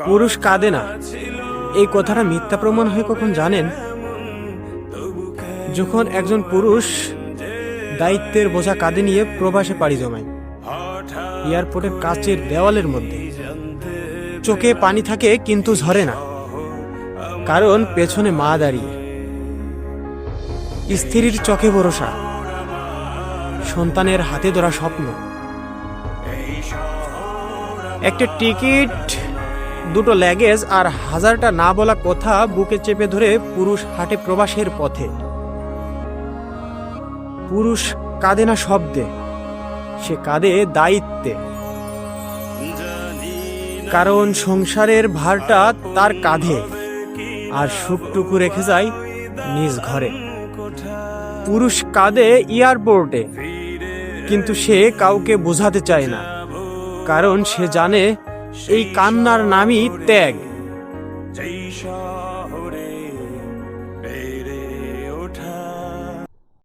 পুরুষ কাঁদে না, এই কথাটা মিথ্যা প্রমাণ হয় কখন জানেন? যখন একজন পুরুষ দায়িত্বের বোঝা কাঁধে নিয়ে প্রবাসে পাড়ি জমায়, এয়ারপোর্টের কাচের দেওয়ালের মধ্যে চোখে পানি থাকে কিন্তু ঝরে না, কারণ পেছনে মা দাঁড়িয়ে, স্ত্রীর চোখে ভরসা, সন্তানের হাতে ধরা স্বপ্ন। একটা টিকিট, দুটো ল্যাগেজ আর হাজারটা না বলা কথা বুকে চেপে ধরে পুরুষ হাঁটে প্রবাসের পথে। পুরুষ কাঁদে না শব্দে, সে কাঁদে দায়িত্বে, কারণ সংসারের ভারটা তার কাঁধে আর সুখটুকু রেখে যায় নিজ ঘরে। পুরুষ কাঁদে এয়ারপোর্টে, কিন্তু সে কাউকে বোঝাতে চায় না, কারণ সে জানে এই কান্নার নামই ত্যাগ।